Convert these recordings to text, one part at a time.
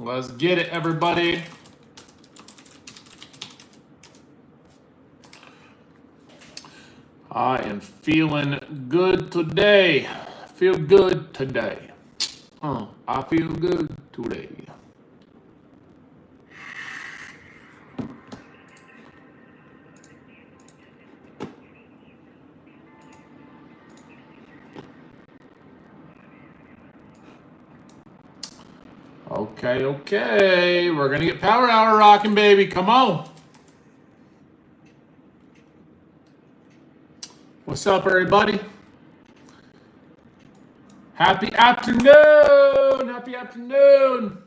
Let's get it, everybody. I am feeling good today. Feel good today. I feel good today. Okay. We're going to get Power Hour rocking, baby. Come on. What's up, everybody? Happy afternoon. Happy afternoon.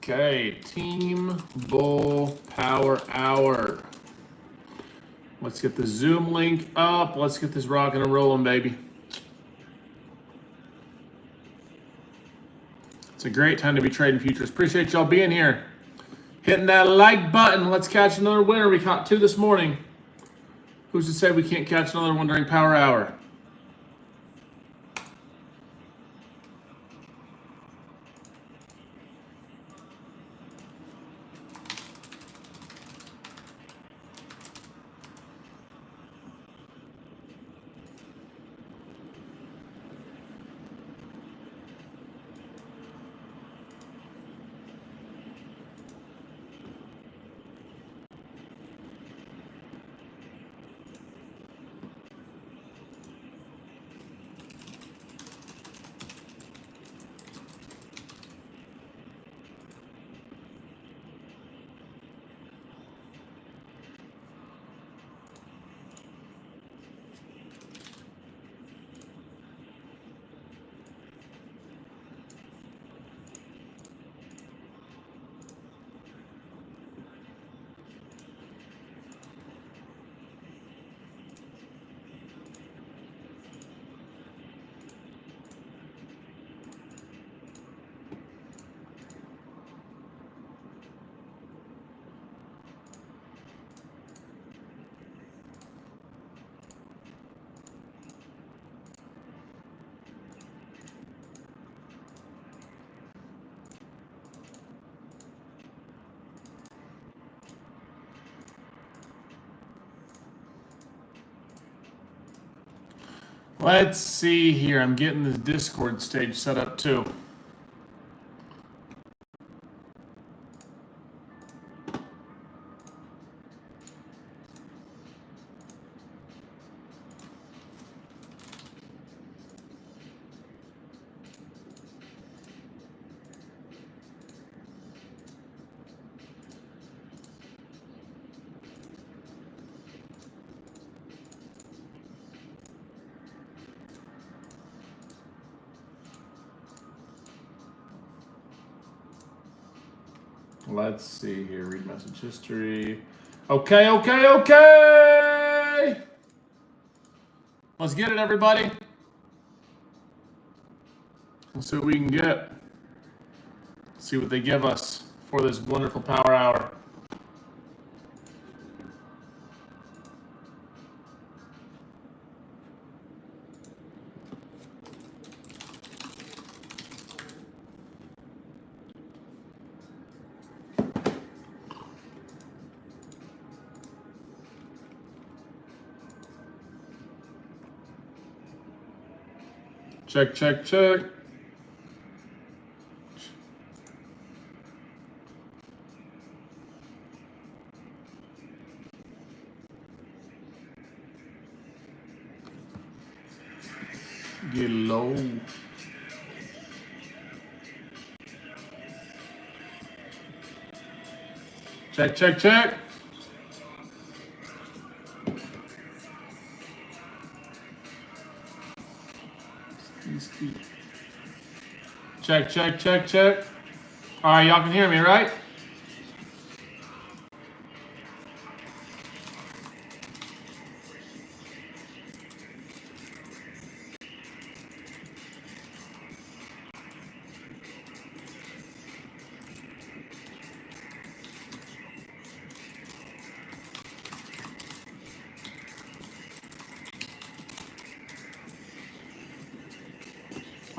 Okay, Team Bull Power Hour. Let's get the Zoom link up. Let's get this rocking and rolling, baby. It's a great time to be trading futures. Appreciate y'all being here. Hitting that like button. Let's catch another winner. We caught 2 this morning. Who's to say we can't catch another one during Power Hour? Let's see here. I'm getting this Discord stage set up too. Let's see here. Read message history. Okay. Let's get it, everybody. Let's see what we can get. Let's see what they give us for this wonderful Power Hour. Check. Get low. Check. Check. All right, y'all can hear me, right?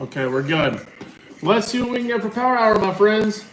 Okay, we're good. Let's see what we can get for power hour, my friends.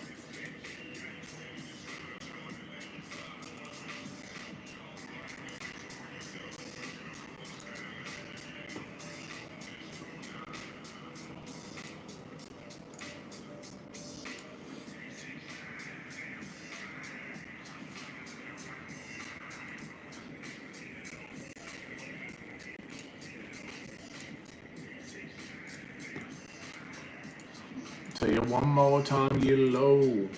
Tell you one more time, get low.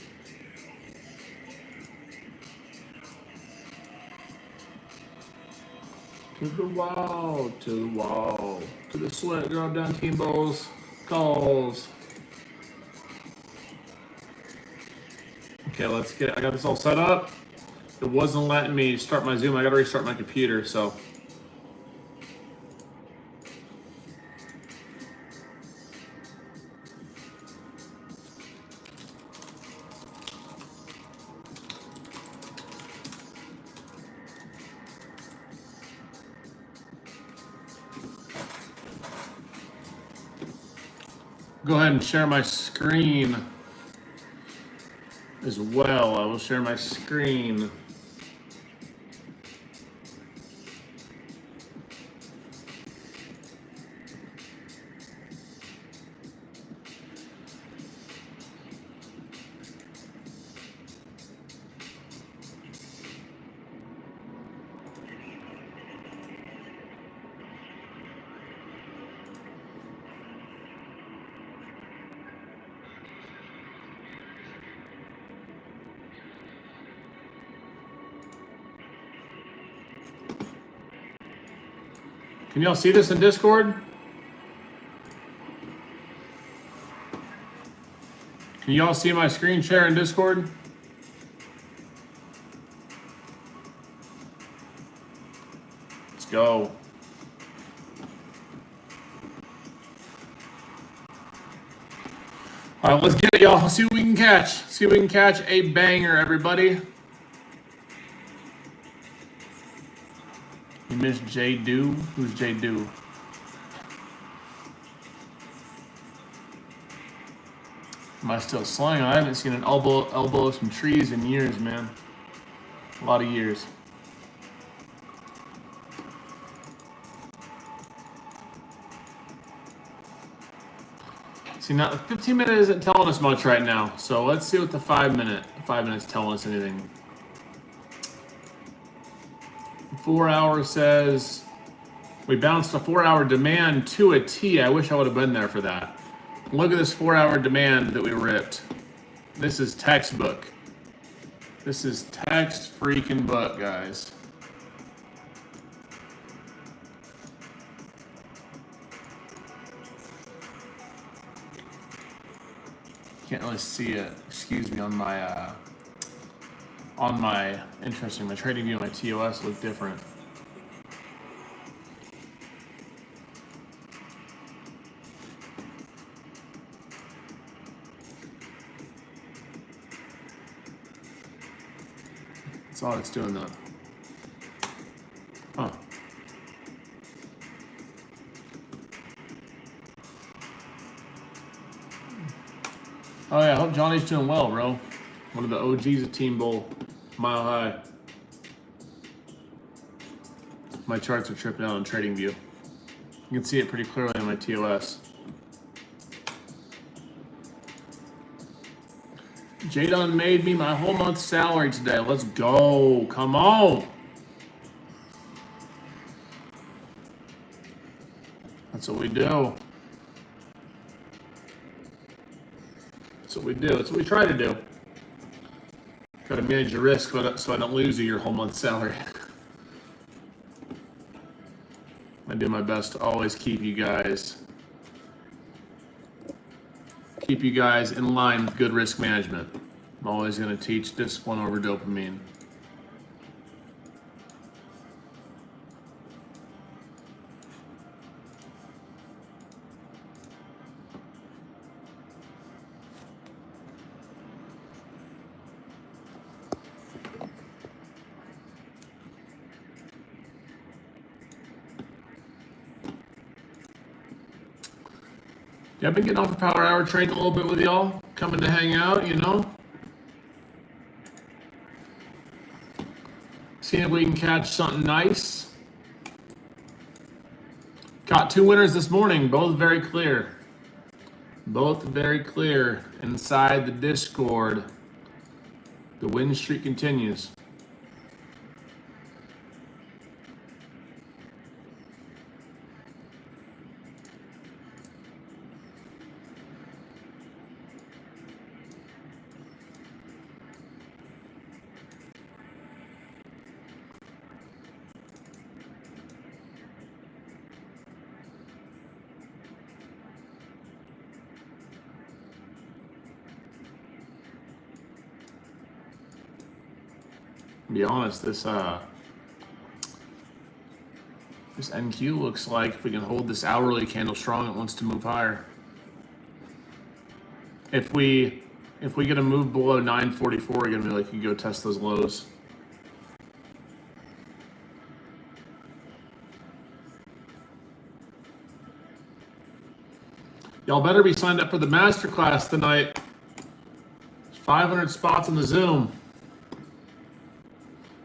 To the wall, to the wall, to the sweat, drop down team balls, calls. Okay, let's get, I got this all set up. It wasn't letting me start my Zoom. I gotta restart my computer, so. Go ahead and share my screen as well. I will share my screen. Can y'all see this in Discord? Can y'all see my screen share in Discord? Let's go. All right, let's get it, y'all. See what we can catch. See if we can catch a banger, everybody. You missed J. Do? Who's J. Do? Am I still slaying? I haven't seen an elbow some trees in years, man. A lot of years. See, now the 15 minute isn't telling us much right now, so let's see what the 5 minutes telling us anything. 4 hours says we bounced a 4 hour demand to a T. I wish I would have been there for that. Look at this 4 hour demand that we ripped. This is textbook. This is text freaking book, guys. Can't really see it. Excuse me, on my interesting, my trading view and my TOS look different. That's all it's doing though. Huh. Oh yeah, I hope Johnny's doing well, bro. One of the OGs of Team Bowl, Mile High. My charts are tripping out on TradingView. You can see it pretty clearly on my TOS. Jadon made me my whole month's salary today. Let's go. Come on. That's what we do. That's what we do. That's what we try to do. Got to manage your risk so I don't lose you your whole month's salary. I do my best to always keep you guys in line with good risk management. I'm always going to teach discipline over dopamine. Yeah, I've been getting off the power hour trade a little bit with y'all, coming to hang out, you know. See if we can catch something nice. Caught 2 winners this morning, both very clear. Both very clear inside the Discord. The win streak continues. To be honest, this NQ looks like if we can hold this hourly candle strong, it wants to move higher. If we get a move below 944, we're gonna be like, you go test those lows. Y'all better be signed up for the masterclass tonight. There's 500 spots on the Zoom.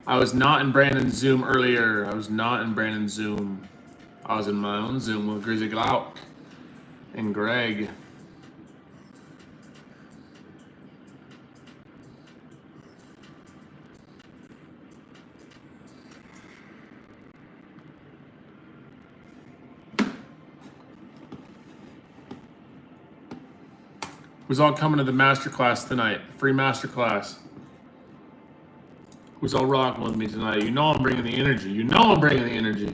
I was not in Brandon's Zoom earlier. I was not in Brandon's Zoom. I was in my own Zoom with Grizzly Glauc and Greg. Who's all coming to the masterclass tonight? Free masterclass. Who's all rocking with me tonight? You know I'm bringing the energy. You know I'm bringing the energy.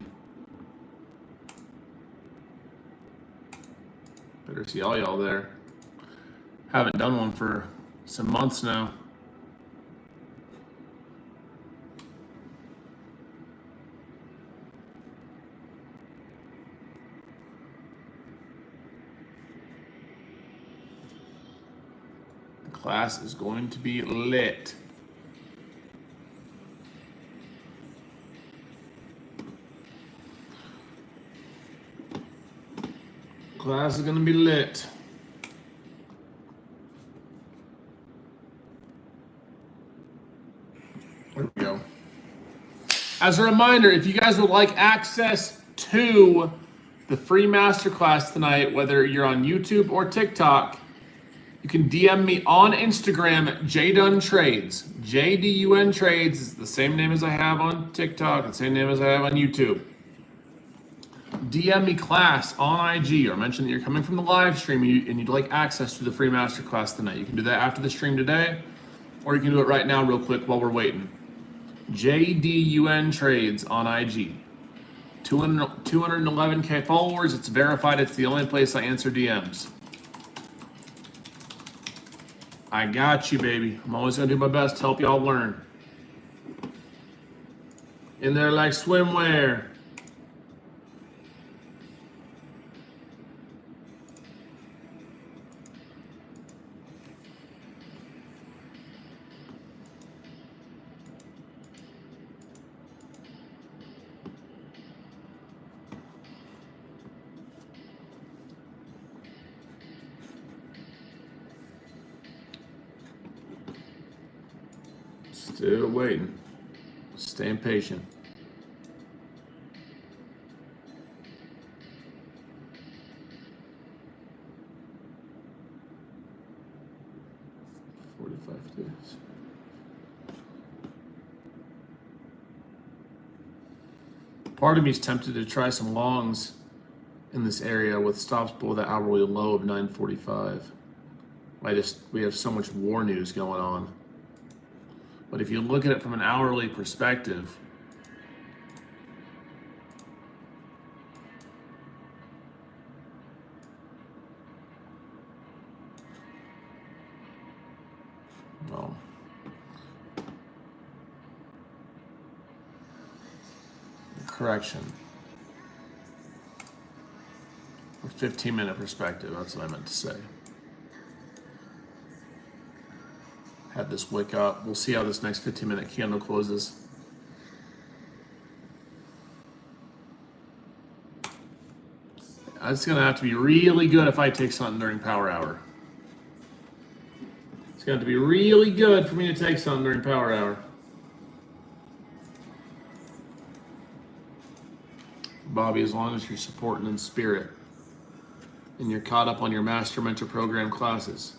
Better see all y'all there. Haven't done one for some months now. The class is going to be lit. Class is gonna be lit. There we go. As a reminder, if you guys would like access to the free masterclass tonight, whether you're on YouTube or TikTok, you can DM me on Instagram, JDunTrades. JDUN Trades is the same name as I have on TikTok, the same name as I have on YouTube. DM me class on IG or mention that you're coming from the live stream and you'd like access to the free masterclass tonight. You can do that after the stream today, or you can do it right now real quick while we're waiting. JDUN Trades on IG. 211K followers. It's verified. It's the only place I answer DMs. I got you, baby. I'm always going to do my best to help y'all learn. In there like swimwear. Still waiting. Staying patient. Part of me is tempted to try some longs in this area with stops below the hourly low of 945. We have so much war news going on. But if you look at it from an hourly perspective, well, correction. A 15-minute perspective, that's what I meant to say. Had this wick up. We'll see how this next 15-minute candle closes. That's going to have to be really good if I take something during power hour. It's going to have to be really good for me to take something during power hour. Bobby, as long as you're supporting in spirit and you're caught up on your Master Mentor Program classes.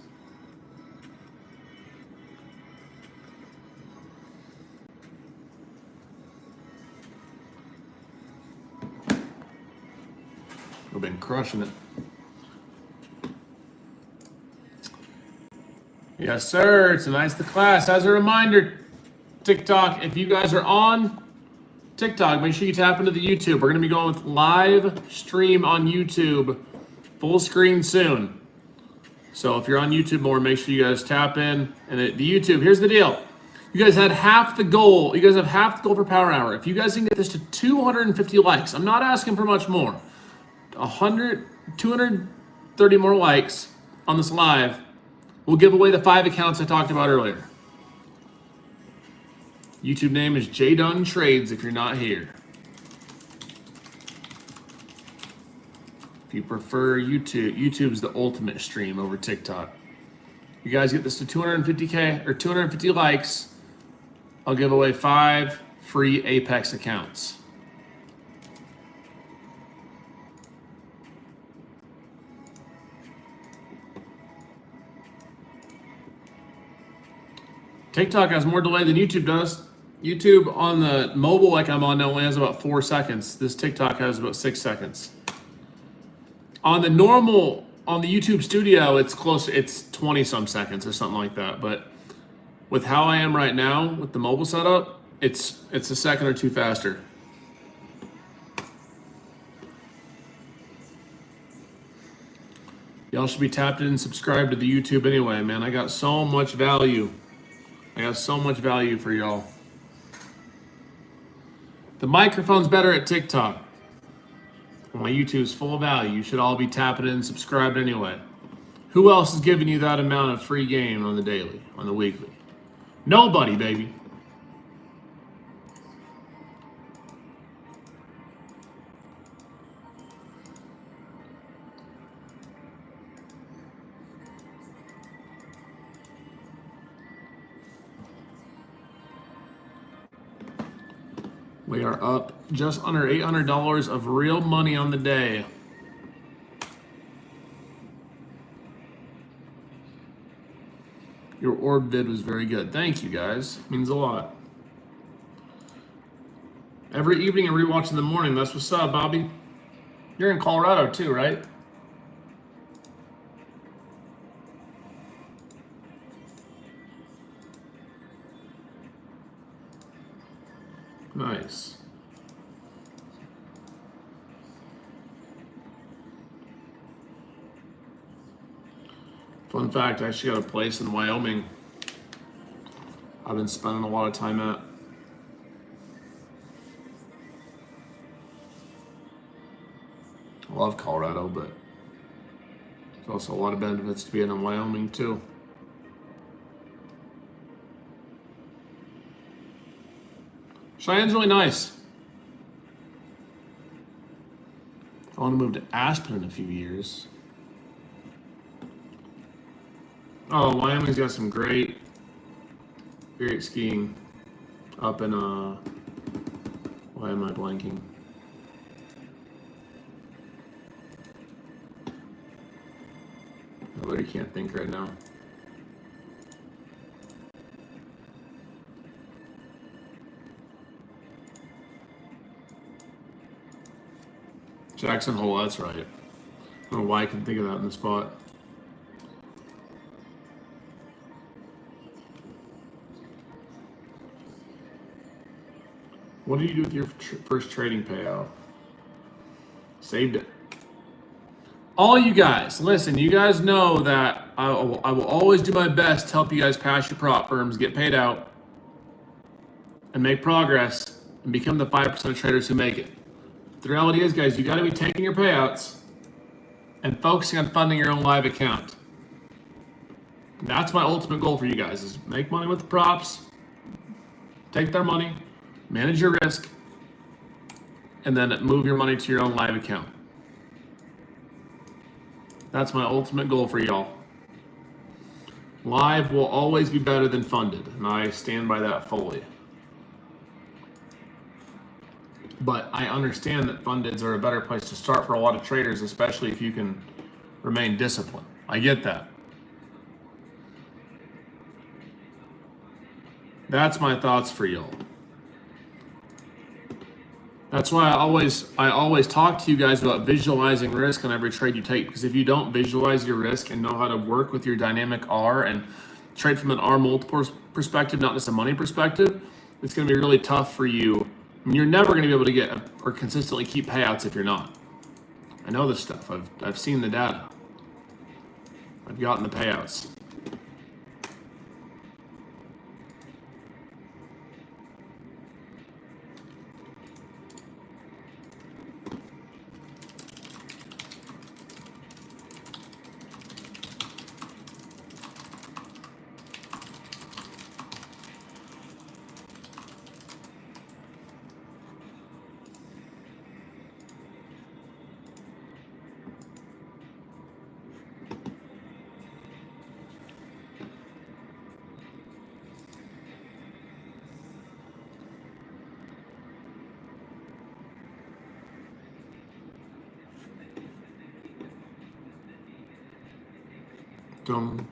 We've been crushing it. Yes, sir. Tonight's the class. As a reminder, TikTok, if you guys are on TikTok, make sure you tap into the YouTube. We're going to be going with live stream on YouTube, full screen soon. So if you're on YouTube more, make sure you guys tap in. And the YouTube, here's the deal. You guys had half the goal. You guys have half the goal for Power Hour. If you guys can get this to 250 likes, I'm not asking for much more. 230 more likes on this live, we'll give away the 5 accounts I talked about earlier. YouTube name is J Dunn Trades if you're not here. If you prefer YouTube, YouTube's the ultimate stream over TikTok. You guys get this to 250K or 250 likes, I'll give away 5 free Apex accounts. TikTok has more delay than YouTube does. YouTube on the mobile like I'm on now only has about 4 seconds. This TikTok has about 6 seconds. On the normal, on the YouTube Studio, it's close. It's 20 some seconds or something like that. But with how I am right now with the mobile setup, it's a second or 2 faster. Y'all should be tapped in and subscribed to the YouTube anyway, man. I got so much value. I got so much value for y'all. The microphone's better at TikTok. My YouTube's full of value. You should all be tapping in and subscribed anyway. Who else is giving you that amount of free game on the daily, on the weekly? Nobody, baby. We are up just under $800 of real money on the day. Your orb vid was very good. Thank you, guys. Means a lot. Every evening and rewatch in the morning. That's what's up, Bobby. You're in Colorado too, right? Nice. Fun fact, I actually got a place in Wyoming I've been spending a lot of time at. I love Colorado, but there's also a lot of benefits to being in Wyoming too. Cheyenne's really nice. I want to move to Aspen in a few years. Oh, Wyoming's got some great skiing up in, why am I blanking? I really can't think right now. Jackson Hole, that's right. I don't know why I can think of that in the spot. What did you do with your first trading payout? Saved it. All you guys, listen, you guys know that I will always do my best to help you guys pass your prop firms, get paid out, and make progress, and become the 5% of traders who make it. The reality is, guys, you got to be taking your payouts and focusing on funding your own live account. That's my ultimate goal for you guys, is make money with the props, take their money, manage your risk, and then move your money to your own live account. That's my ultimate goal for y'all. Live will always be better than funded, and I stand by that fully. But I understand that fundeds are a better place to start for a lot of traders, especially if you can remain disciplined. I get that. That's my thoughts for y'all. That's why I always talk to you guys about visualizing risk on every trade you take, because if you don't visualize your risk and know how to work with your dynamic R and trade from an R multiple perspective, not just a money perspective, it's going to be really tough for you. I mean, you're never going to be able to get or consistently keep payouts if you're not. I know this stuff. I've seen the data. I've gotten the payouts. Dum.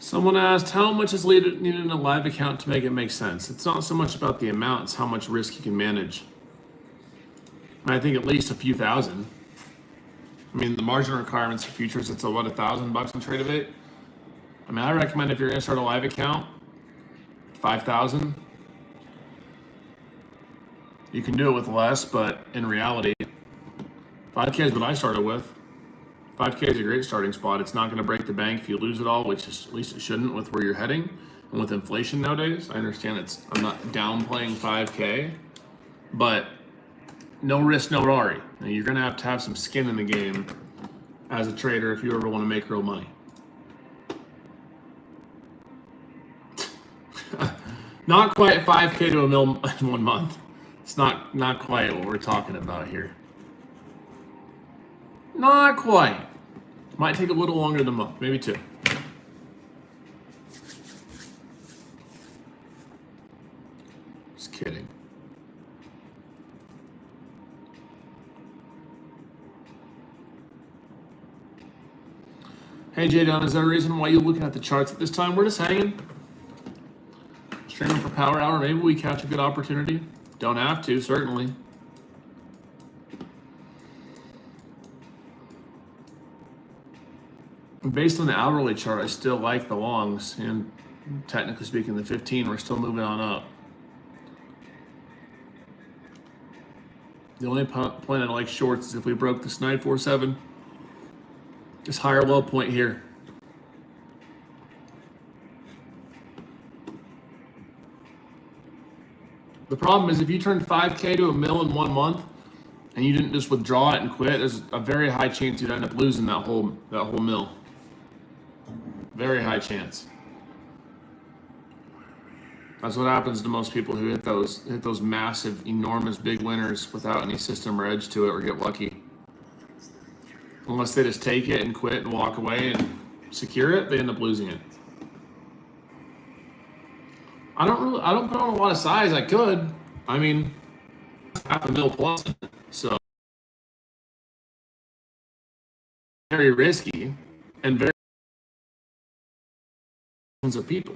Someone asked, how much is needed in a live account to make it make sense? It's not so much about the amount, it's how much risk you can manage. I think at least a few thousand. I mean, the margin requirements for futures, it's about $1,000 in Trade-of-8. I mean, I recommend if you're gonna start a live account, 5,000. You can do it with less, but in reality, 5K is what I started with. 5K is a great starting spot. It's not going to break the bank if you lose it all, which is, at least it shouldn't with where you're heading. And with inflation nowadays, I understand I'm not downplaying 5K, but no risk, no Rari. And you're going to have some skin in the game as a trader if you ever want to make real money. Not quite 5K to a mil in 1 month. It's not quite what we're talking about here. Not quite. Might take a little longer than a month, maybe 2. Just kidding. Hey J-Don, is there a reason why you're looking at the charts at this time? We're just hanging. Streaming for Power Hour. Maybe we catch a good opportunity. Don't have to, certainly. Based on the hourly chart, I still like the longs, and technically speaking, the 15, we're still moving on up. The only point I like shorts is if we broke this 947, this higher low point here. The problem is if you turn 5K to a mil in 1 month, and you didn't just withdraw it and quit, there's a very high chance you'd end up losing that whole mil. Very high chance. That's what happens to most people who hit those massive, enormous, big winners without any system or edge to it, or get lucky. Unless they just take it and quit and walk away and secure it, they end up losing it. I don't put on a lot of size. I could. I mean, half a mil plus. So very risky and very of people.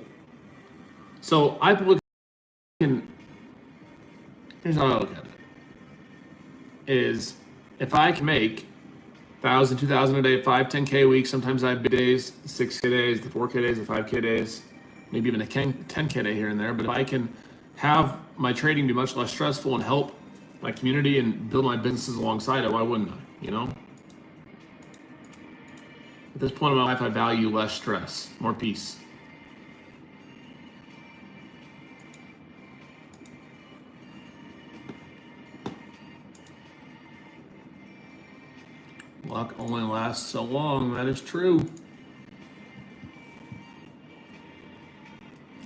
So I look and here's how I look at it. Is if I can make 1,000, 2,000 a day, 5, 10K a week, sometimes I have big days, 6K days, the 4K days, the 5K days, maybe even a 10K day here and there. But if I can have my trading be much less stressful and help my community and build my businesses alongside it, why wouldn't I? You know? At this point in my life, I value less stress, more peace. Luck only lasts so long. That is true.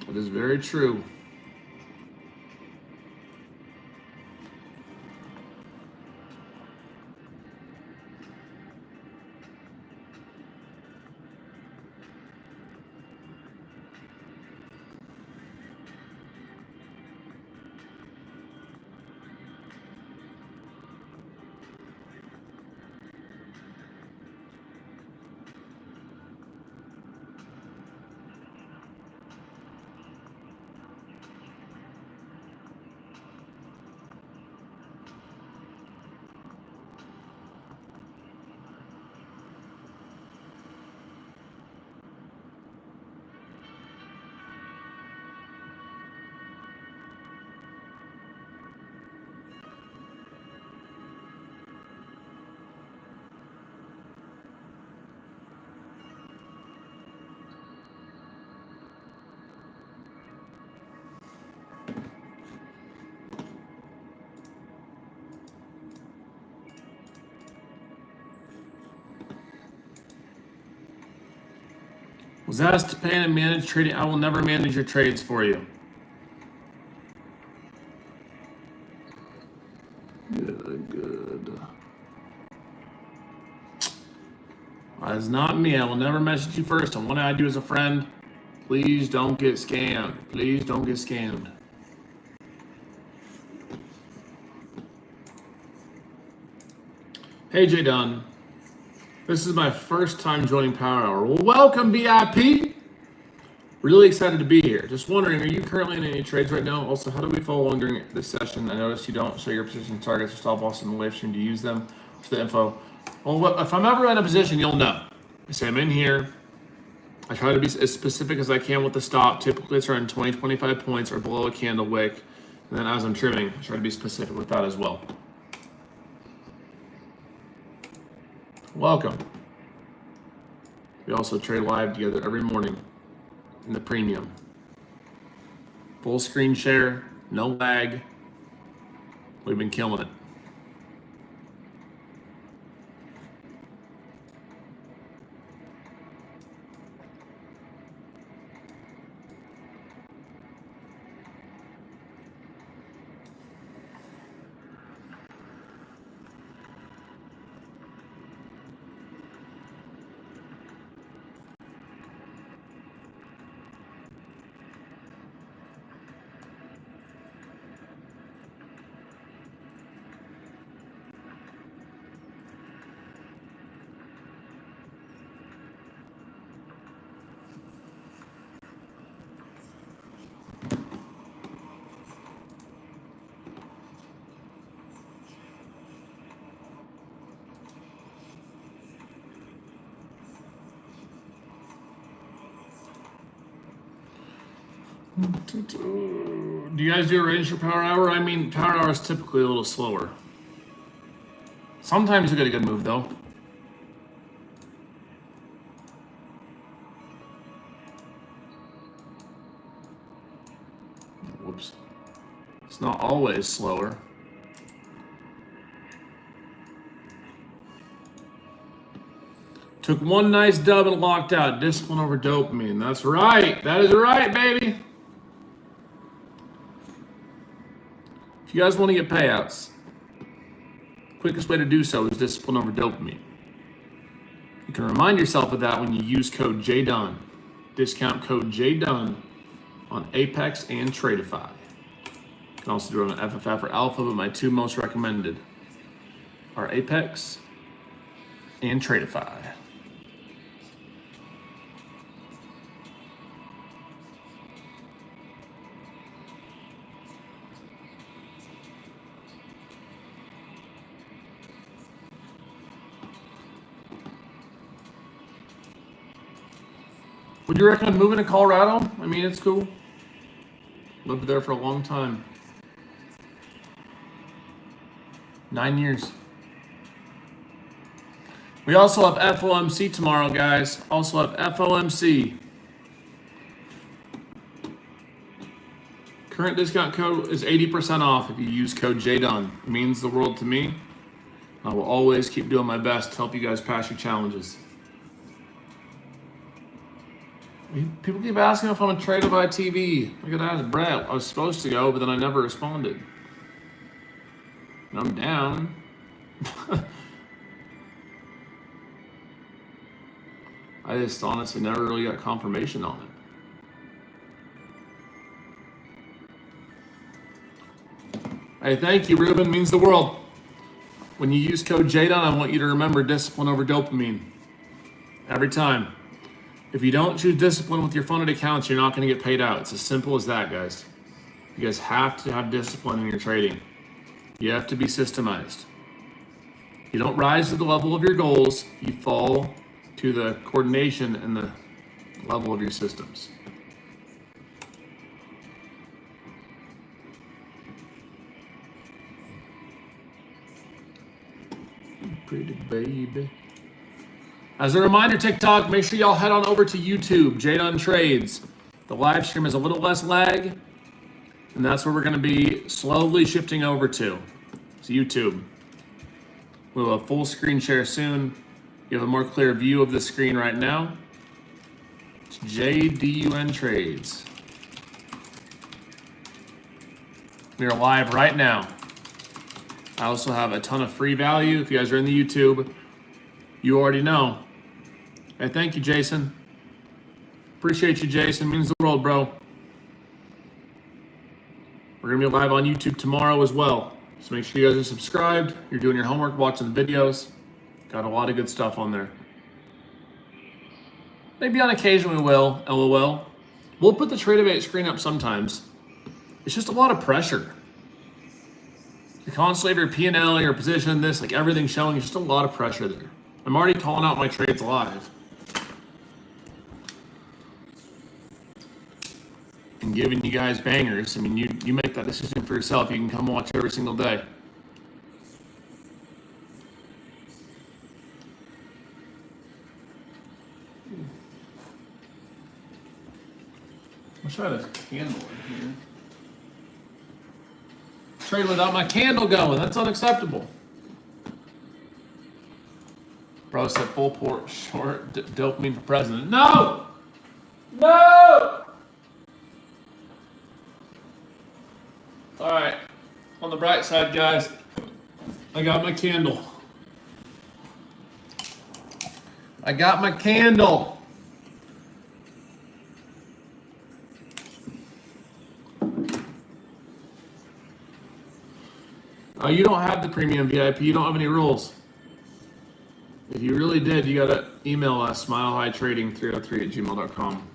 It is very true. Was asked to pay and manage trading. I will never manage your trades for you. Good. That is not me. I will never message you first on what I do as a friend. Please don't get scammed. Please don't get scammed. Hey, Jay Dunn. This is my first time joining Power Hour. Well, welcome, VIP. Really excited to be here. Just wondering, are you currently in any trades right now? Also, how do we follow along during this session? I noticed you don't show your position targets or stop loss in the live stream. Do you use them for the info? Well, if I'm ever in a position, you'll know. I say I'm in here. I try to be as specific as I can with the stop. Typically, it's around 20, 25 points or below a candle wick. And then as I'm trimming, I try to be specific with that as well. Welcome. We also trade live together every morning in the premium. Full screen share, no lag. We've been killing it. Do you guys do a range for Power Hour? I mean, Power Hour is typically a little slower. Sometimes you get a good move, though. Whoops. It's not always slower. Took one nice dub and locked out. Discipline over dopamine. That's right. That is right, baby. If you guys want to get payouts, quickest way to do so is discipline over dopamine. You can remind yourself of that when you use code JDUN. Discount code JDUN on Apex and Tradeify. You can also do it on FFF or Alpha, but my two most recommended are Apex and Tradeify. Would you recommend moving to Colorado? I mean, it's cool. Lived there for a long time. 9 years. We also have FOMC tomorrow, guys. Also have FOMC. Current discount code is 80% off if you use code JDUN. It means the world to me. I will always keep doing my best to help you guys pass your challenges. People keep asking if I'm a trader by TV. Look at that, Brett. I was supposed to go, but then I never responded. And I'm down. I just honestly never really got confirmation on it. Hey, thank you, Ruben. Means the world. When you use code JDON, I want you to remember discipline over dopamine. Every time. If you don't choose discipline with your funded accounts, you're not going to get paid out. It's as simple as that, guys. You guys have to have discipline in your trading. You have to be systemized. You don't rise to the level of your goals. You fall to the coordination and the level of your systems. Pretty baby. As a reminder, TikTok, make sure y'all head on over to YouTube, JDON Trades. The live stream is a little less lag, and that's where we're going to be slowly shifting over to. It's YouTube. We'll have a full screen share soon. You have a more clear view of the screen right now. It's JDUN Trades. We are live right now. I also have a ton of free value. If you guys are in the YouTube, you already know. Hey, thank you, Jason. Appreciate you, Jason. Means the world, bro. We're going to be live on YouTube tomorrow as well. So make sure you guys are subscribed. You're doing your homework, watching the videos. Got a lot of good stuff on there. Maybe on occasion we will, LOL. We'll put the Tradeovate screen up sometimes. It's just a lot of pressure. You constantly have your P&L, your position, this, like everything showing, it's just a lot of pressure there. I'm already calling out my trades live. And giving you guys bangers. I mean, you make that decision for yourself. You can come watch every single day. I'll try this candle in here. Trade without my candle going. That's unacceptable. Bro said full port short dopamine for president. No! No! All right. On the bright side, guys, I got my candle. I got my candle. Oh, you don't have the premium VIP. You don't have any rules. If you really did, you got to email us, smilehighTrading303@gmail.com.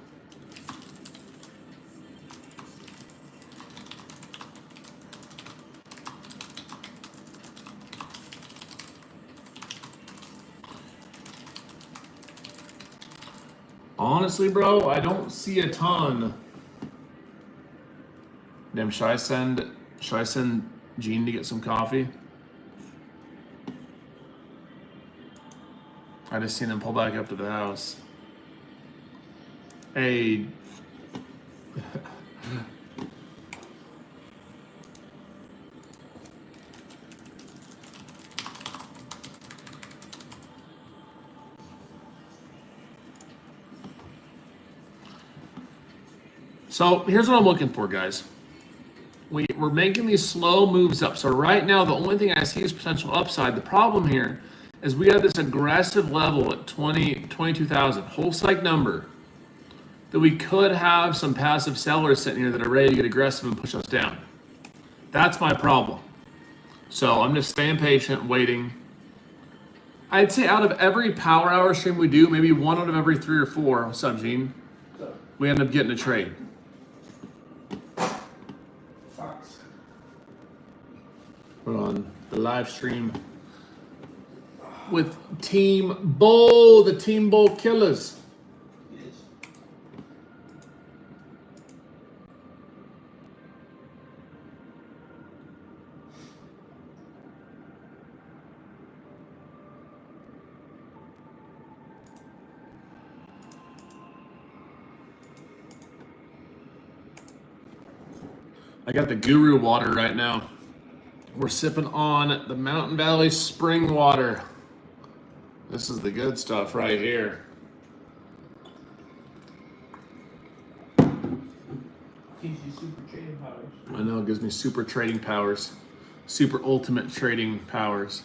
Honestly, bro, I don't see a ton. Damn, should I send Gene to get some coffee? I just seen him pull back up to the house. Hey. So here's what I'm looking for, guys. We're making these slow moves up. So right now, the only thing I see is potential upside. The problem here is we have this aggressive level at 22,000, whole psych number, that we could have some passive sellers sitting here that are ready to get aggressive and push us down. That's my problem. So I'm just staying patient, waiting. I'd say out of every power hour stream we do, maybe one out of every 3 or 4, what's up, Gene? We end up getting a trade. We're on the live stream with Team Bull, the Team Bull Killers. Yes. I got the Guru water right now. We're sipping on the Mountain Valley spring water. This is the good stuff right here. Gives you super trading powers. I know, it gives me super trading powers. Super ultimate trading powers.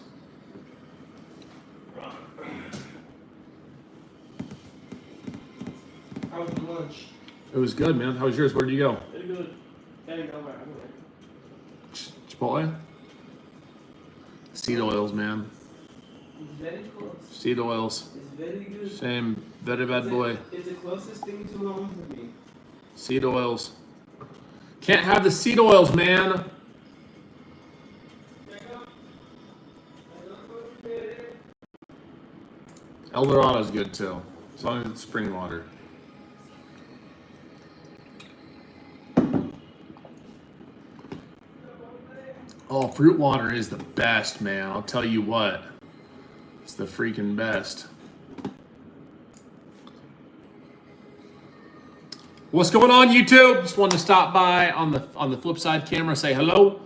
How was your lunch? It was good, man. How was yours? Where did you go? Very good. Dang, I'm Chipotle? Seed oils, man. It's very close. Seed oils. It's very good. Same. Very bad boy. It's the closest thing to home for me. Seed oils. Can't have the seed oils, man. El Dorado's good too, as long as it's spring water. Oh, fruit water is the best, man. I'll tell you what. It's the freaking best. What's going on, YouTube? Just wanted to stop by on the flip side camera, say hello.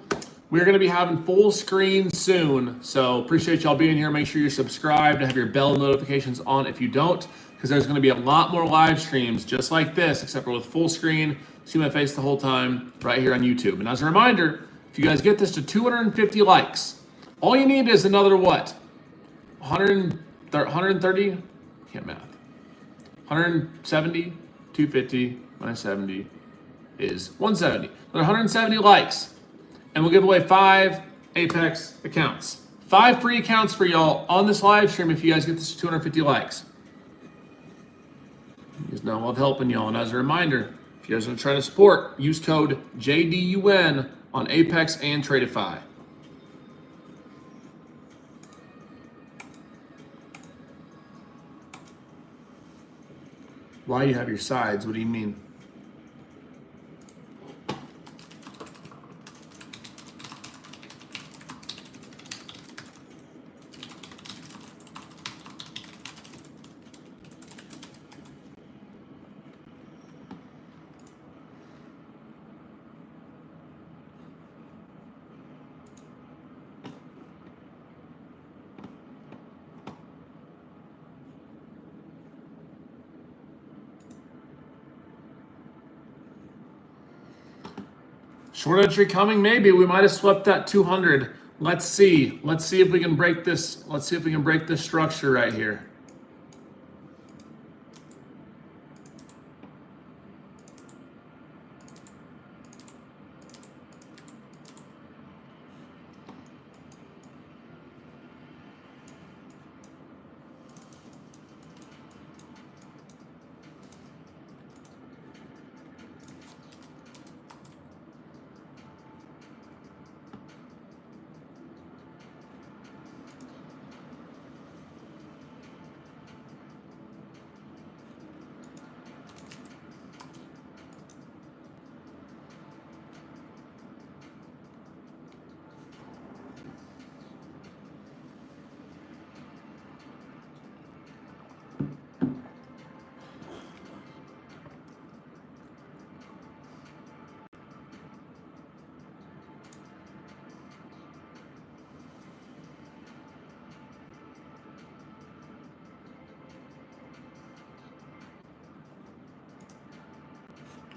We're going to be having full screen soon, so appreciate y'all being here. Make sure you're subscribed and have your bell notifications on if you don't, because there's going to be a lot more live streams just like this, except for with full screen. See my face the whole time right here on YouTube. And as a reminder, if you guys get this to 250 likes, all you need is another what? 130? Can't math. 170, 250 minus 70 is 170. Another 170 likes. And we'll give away 5 Apex accounts. 5 free accounts for y'all on this live stream if you guys get this to 250 likes. You guys know I love helping y'all. And as a reminder, if you guys are trying to support, use code JDUN on Apex and Tradeify. Why you have your sides? What do you mean? Short entry coming, maybe. We might have swept that 200. Let's see. Let's see if we can break this. Let's see if we can break this structure right here.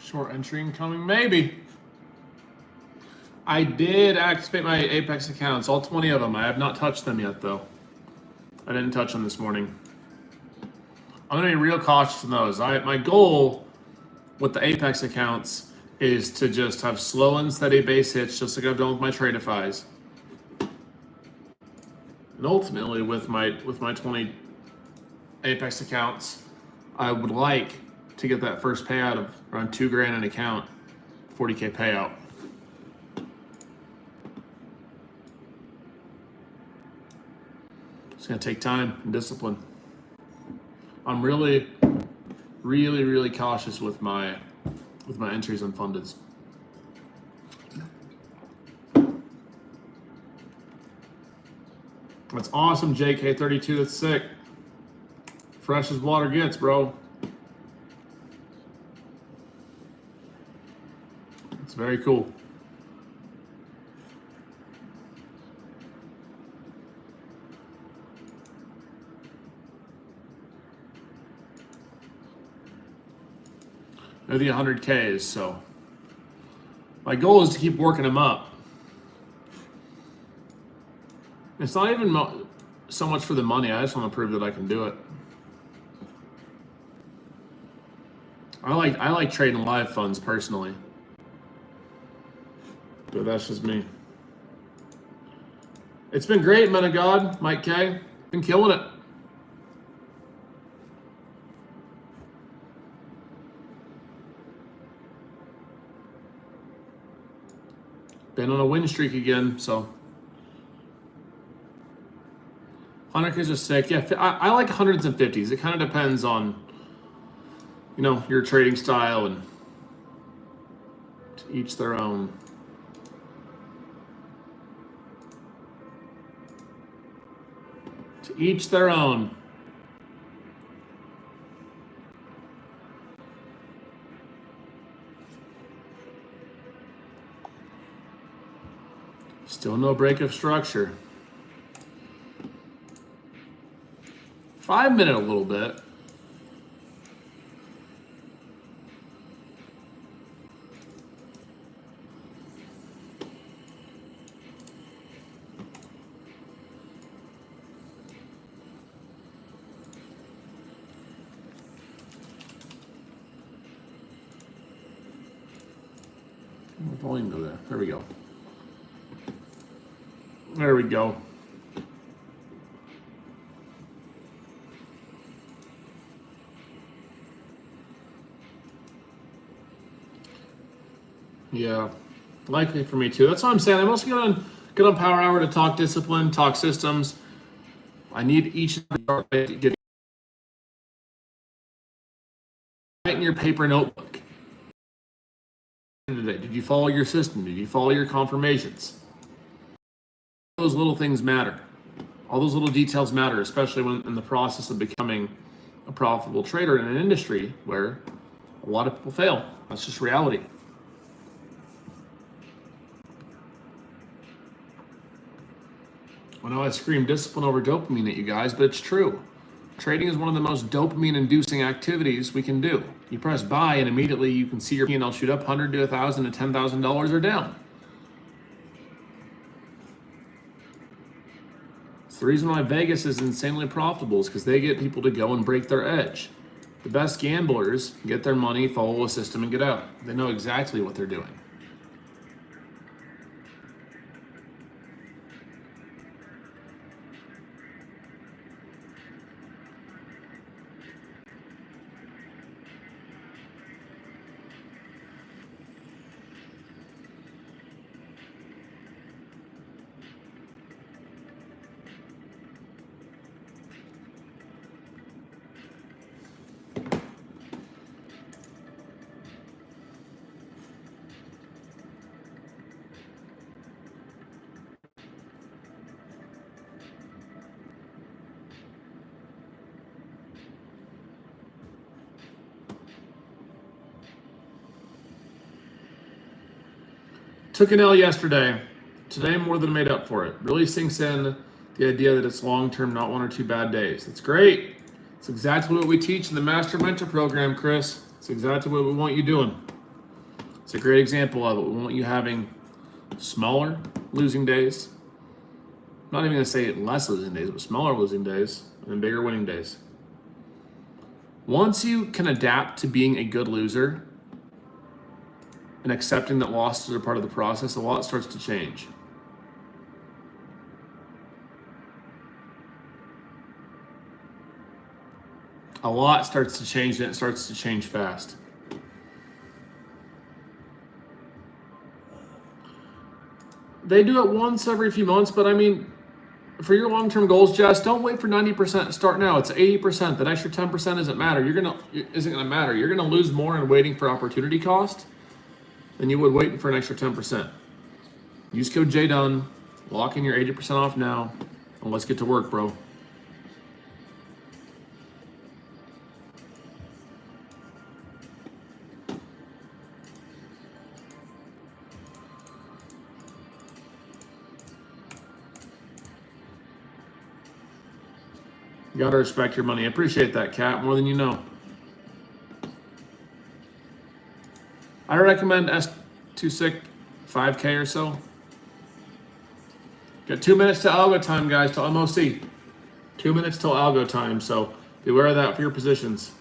Short entry incoming, maybe. I did activate my Apex accounts, all 20 of them. I have not touched them yet, though. I didn't touch them this morning. I'm going to be real cautious in those. My goal with the Apex accounts is to just have slow and steady base hits, just like I've done with my Tradeifys. And ultimately, with my 20 Apex accounts, I would like to get that first payout of around $2,000 an account, 40K payout. It's gonna take time and discipline. I'm really cautious with my entries and fundeds. That's awesome, JK32. That's sick. Fresh as water gets, bro. It's very cool. They're the 100Ks, so my goal is to keep working them up. It's not even so much for the money. I just want to prove that I can do it. I like trading live funds personally, but that's just me. It's been great, man of God, Mike K. Been killing it. Been on a win streak again, so 100Ks are sick. Yeah, I like hundreds and 50s. It kind of depends on, your trading style, and to each their own. To each their own. Still no break of structure. 5 minute a little bit. Volume go there. There we go. There we go. Yeah, likely for me too. That's what I'm saying. I'm also get on Power Hour to talk discipline, talk systems. I need each to get right in your paper notebook. Today, did you follow your system? Did you follow your confirmations? Those little things matter. All those little details matter, especially when in the process of becoming a profitable trader in an industry where a lot of people fail. That's just reality. I know I scream discipline over dopamine at you guys, but it's true. Trading is one of the most dopamine-inducing activities we can do. You press buy, and immediately you can see your P&L shoot up $100 to $1,000 to $10,000 or down. It's the reason why Vegas is insanely profitable, is because they get people to go and break their edge. The best gamblers get their money, follow a system, and get out. They know exactly what they're doing. Took an L yesterday. Today more than made up for it. Really sinks in the idea that it's long-term, not one or two bad days. That's great. It's exactly what we teach in the Master Mentor program, Chris. It's exactly what we want you doing. It's a great example of it. We want you having smaller losing days. I'm not even going to say less losing days, but smaller losing days and bigger winning days. Once you can adapt to being a good loser and accepting that losses are part of the process, a lot starts to change. A lot starts to change, and it starts to change fast. They do it once every few months, but I mean, for your long-term goals, Jess, don't wait for 90%. Start now. It's 80%. That extra 10% isn't matter. Isn't gonna matter. You're gonna lose more in waiting for opportunity cost than you would waiting for an extra 10%. Use code JDUN, lock in your 80% off now, and let's get to work, bro. You gotta respect your money. I appreciate that, Kat, more than you know. I recommend S2SIC 5K or so. Got 2 minutes to algo time, guys, to MOC. 2 minutes till algo time, so be aware of that for your positions.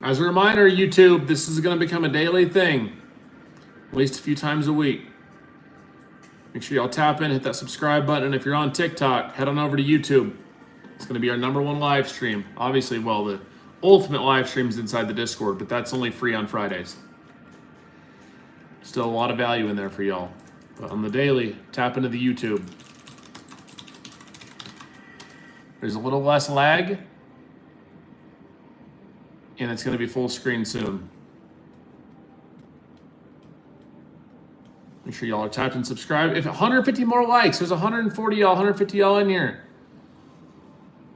As a reminder, YouTube, this is going to become a daily thing, at least a few times a week. Make sure y'all tap in, hit that subscribe button. And if you're on TikTok, head on over to YouTube. It's going to be our #1 live stream. Obviously, well, the ultimate live stream's inside the Discord, but that's only free on Fridays. Still a lot of value in there for y'all. But on the daily, tap into the YouTube. There's a little less lag, and it's going to be full screen soon. Make sure y'all are tapped and subscribed. If 150 more likes, there's 140 y'all, 150 y'all in here.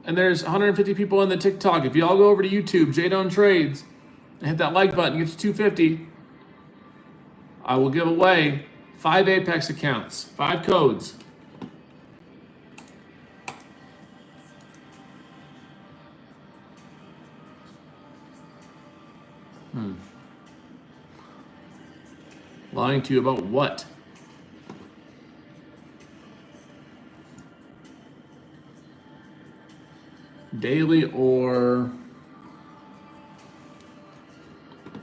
And there's 150 people in the TikTok. If y'all go over to YouTube, JDon Trades, and hit that like button, get to 250, I will give away 5 Apex accounts, 5 codes. Lying to you about what? Daily or,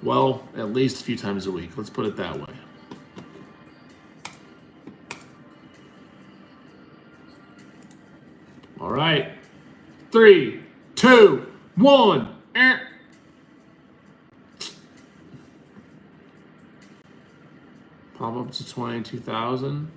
well, at least a few times a week. Let's put it that way. All right. 3, 2, 1. Pop up to 22,000.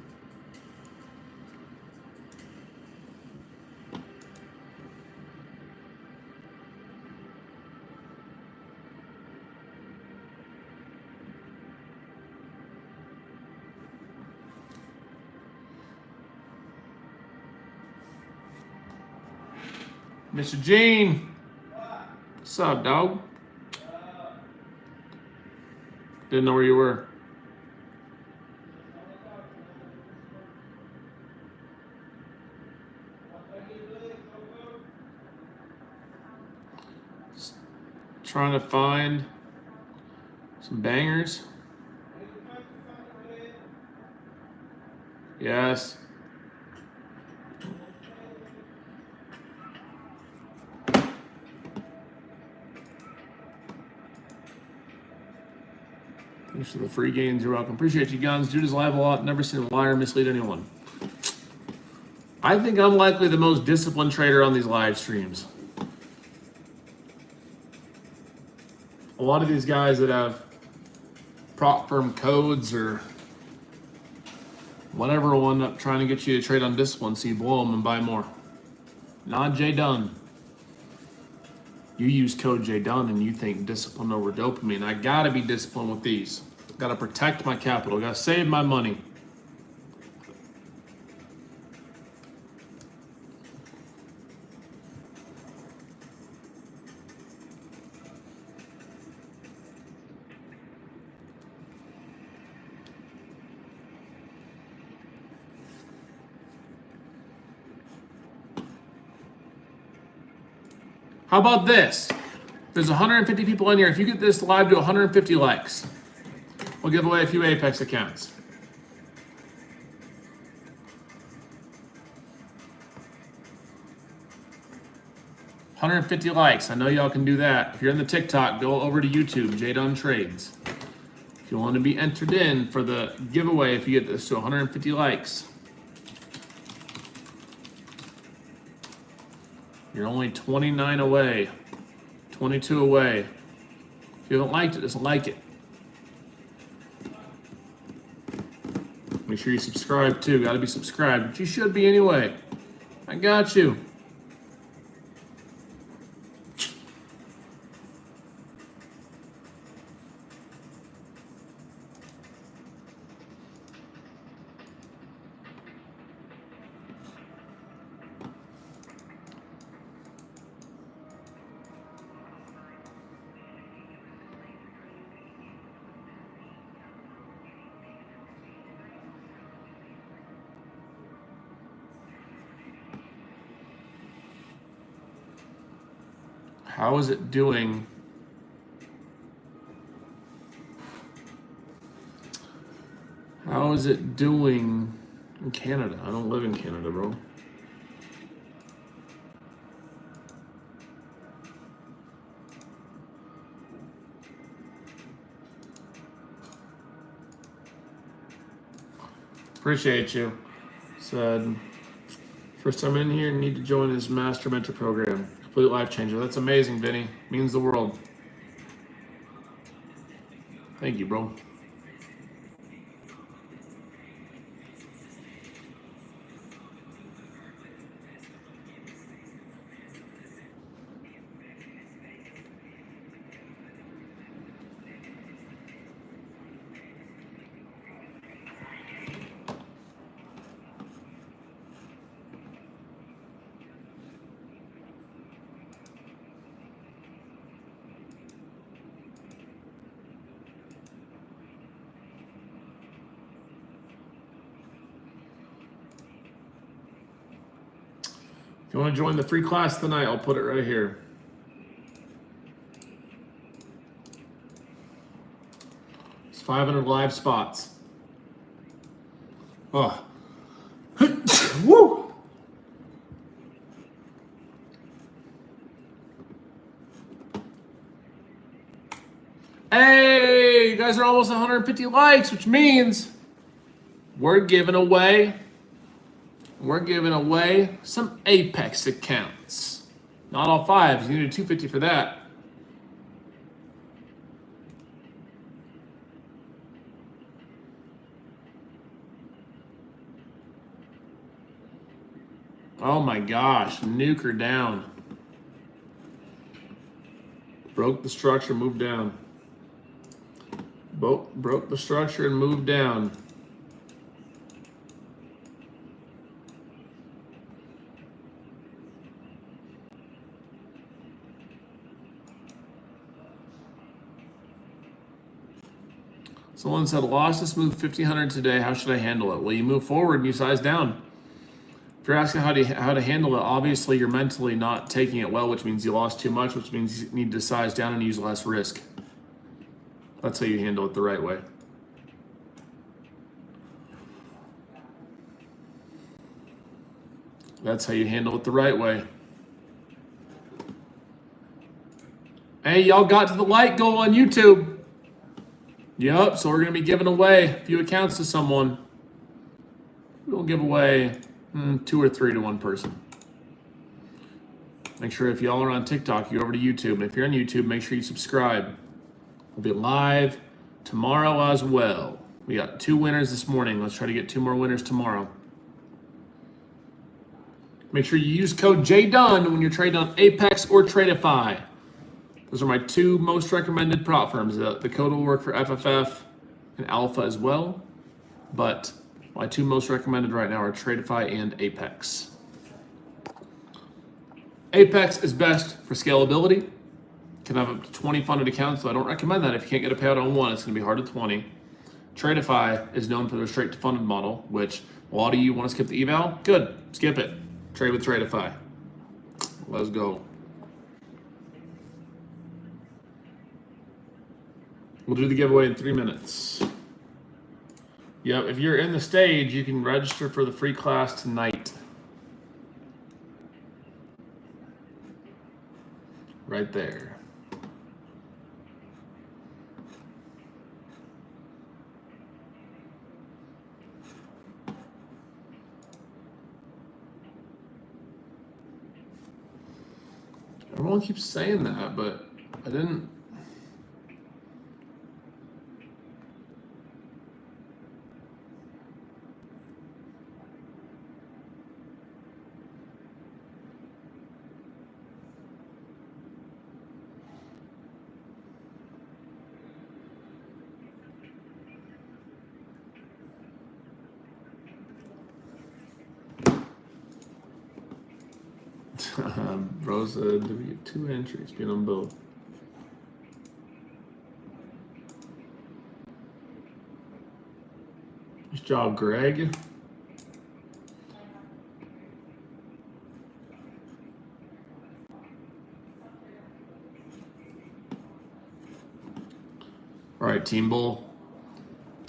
Mr. Gene. What's up, dog? Didn't know where you were. Trying to find some bangers. Yes. Thanks for the free gains. You're welcome. Appreciate you, guns. Dude is live a lot. Never seen a liar mislead anyone. I think I'm likely the most disciplined trader on these live streams. A lot of these guys that have prop firm codes or whatever will end up trying to get you to trade on discipline, so you blow them and buy more. Not J Dunn. You use code J Dunn and you think discipline over dopamine. I gotta be disciplined with these. Gotta protect my capital. Gotta save my money. How about this? There's 150 people in here. If you get this live to 150 likes, we'll give away a few Apex accounts. $150 likes. I know y'all can do that. If you're in the TikTok, go over to YouTube, JDon Trades. If you want to be entered in for the giveaway, if you get this to 150 likes, you're only 29 away, 22 away. If you haven't liked it, just like it. Make sure you subscribe too. Got to be subscribed, but you should be anyway. I got you. How is it doing? How is it doing in Canada? I don't live in Canada, bro. Appreciate you. Said, first time in here, need to join his master mentor program. Complete life changer. That's amazing, Vinny. Means the world. Thank you, bro. If you want to join the free class tonight, I'll put it right here. It's 500 live spots. Oh. Woo! Hey, you guys are almost 150 likes, which means we're giving away some Apex accounts. Not all 5s. You need a 250 for that. Oh my gosh, nuke her down. Broke the structure, moved down. Broke the structure and moved down. Someone said, lost this move 1,500 today. How should I handle it? Well, you move forward and you size down. If you're asking how to handle it, obviously you're mentally not taking it well, which means you lost too much, which means you need to size down and use less risk. That's how you handle it the right way. That's how you handle it the right way. Hey, y'all got to the like goal on YouTube. Yep, so we're going to be giving away a few accounts to someone. We'll give away 2 or 3 to one person. Make sure if y'all are on TikTok, you go over to YouTube. And if you're on YouTube, make sure you subscribe. We'll be live tomorrow as well. We got 2 winners this morning. Let's try to get 2 more winners tomorrow. Make sure you use code JDUN when you're trading on Apex or Tradeify. Those are my 2 most recommended prop firms. The code will work for FFF and Alpha as well, but my 2 most recommended right now are Tradeify and Apex. Apex is best for scalability. Can have up to 20 funded accounts, so I don't recommend that. If you can't get a payout on 1, it's going to be hard at 20. Tradeify is known for their straight to funded model, which a lot of you want to skip the eval. Good, skip it. Trade with Tradeify. Let's go. We'll do the giveaway in 3 minutes. Yep, if you're in the stage, you can register for the free class tonight. Right there. Everyone keeps saying that, but I didn't. Rosa, do we get 2 entries? Being on both. Nice job, Greg. right, Team Bull.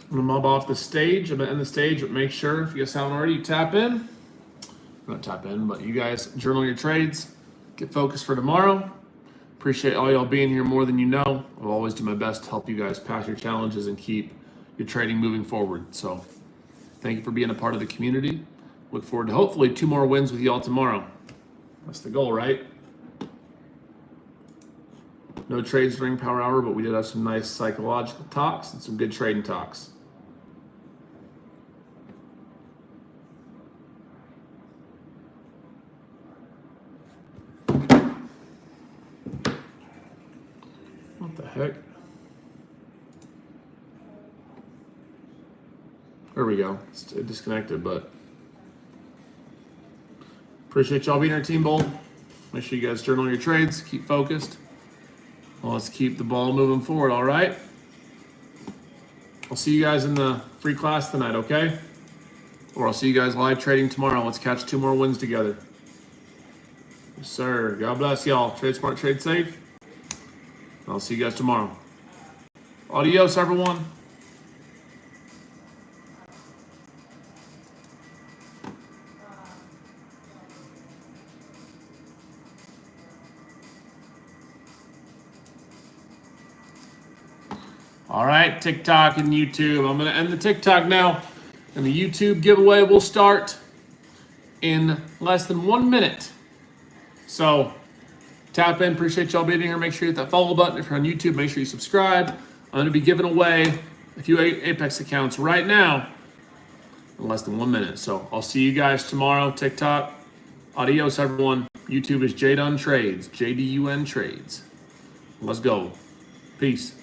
I'm gonna mob off the stage. I'm gonna end the stage, but make sure if you guys haven't already, you tap in. Not tap in, but you guys journal your trades. Get focused for tomorrow. Appreciate all y'all being here more than you know. I'll always do my best to help you guys pass your challenges and keep your trading moving forward. So thank you for being a part of the community. Look forward to hopefully 2 more wins with y'all tomorrow. That's the goal, right? No trades during Power Hour, but we did have some nice psychological talks and some good trading talks. What the heck? There we go. It's disconnected, but appreciate y'all being our Team Bull. Make sure you guys journal your trades. Keep focused. Well, let's keep the ball moving forward, all right? I'll see you guys in the free class tonight, okay? Or I'll see you guys live trading tomorrow. Let's catch 2 more wins together. Yes, sir. God bless y'all. Trade smart, trade safe. I'll see you guys tomorrow. Adios, everyone. All right, TikTok and YouTube. I'm going to end the TikTok now. And the YouTube giveaway will start in less than 1 minute. So tap in. Appreciate y'all being here. Make sure you hit that follow button. If you're on YouTube, make sure you subscribe. I'm going to be giving away a few Apex accounts right now in less than 1 minute. So I'll see you guys tomorrow. TikTok. Adios, everyone. YouTube is JDun Trades. JDUN Trades. Let's go. Peace.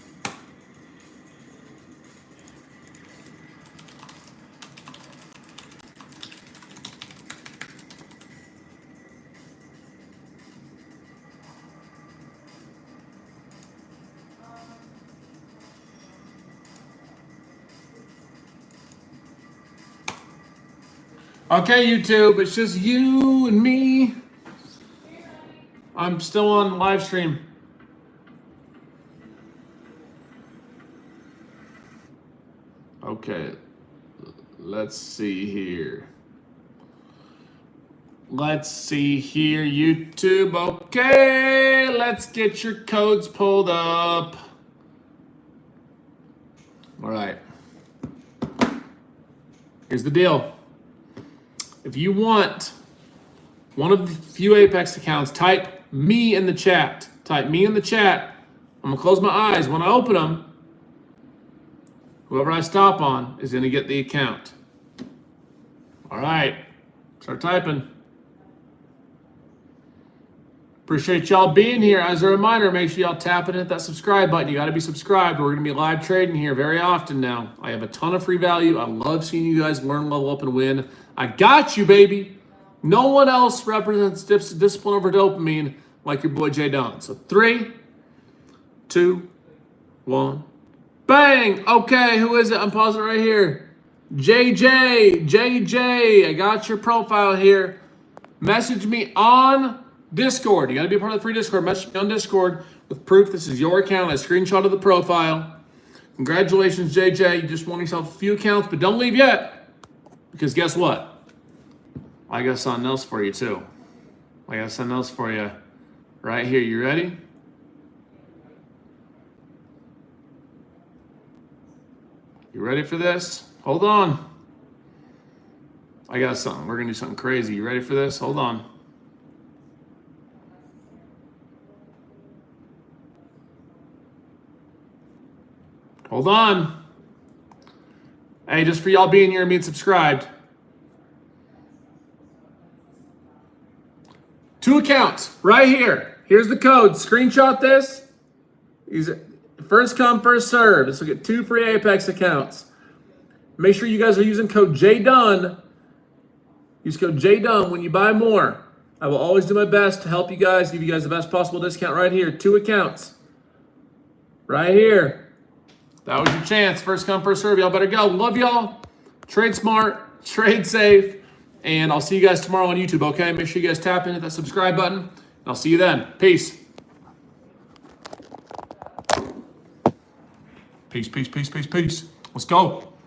Okay, YouTube, it's just you and me. I'm still on live stream. Okay, let's see here. Let's see here, YouTube. Okay, let's get your codes pulled up. All right. Here's the deal. If you want one of the few Apex accounts, type me in the chat. Type me in the chat. I'm going to close my eyes. When I open them, whoever I stop on is going to get the account. All right. Start typing. Appreciate y'all being here. As a reminder, make sure y'all tap and hit that subscribe button. You got to be subscribed. We're going to be live trading here very often now. I have a ton of free value. I love seeing you guys learn, level up, and win. I got you, baby. No one else represents discipline over dopamine like your boy JDun. So 3, 2, 1. Bang! Okay, who is it? I'm pausing right here. JJ. I got your profile here. Message me on Discord. You got to be a part of the free Discord. Message me on Discord with proof this is your account. A screenshot of the profile. Congratulations, JJ. You just won yourself a few accounts, but don't leave yet. Because guess what? I got something else for you, too. I got something else for you right here. You ready? You ready for this? Hold on. I got something. We're going to do something crazy. You ready for this? Hold on. Hold on. Hey, just for y'all being here and being subscribed. 2 accounts right here. Here's the code. Screenshot this. First come, first serve. This will get 2 free Apex accounts. Make sure you guys are using code JDUN. Use code JDUN when you buy more. I will always do my best to help you guys, give you guys the best possible discount right here. 2 accounts. Right here. That was your chance. First come, first serve. Y'all better go. Love y'all. Trade smart. Trade safe. And I'll see you guys tomorrow on YouTube, okay? Make sure you guys tap in, hit that subscribe button. And I'll see you then. Peace. Peace, peace, peace, peace, peace. Let's go.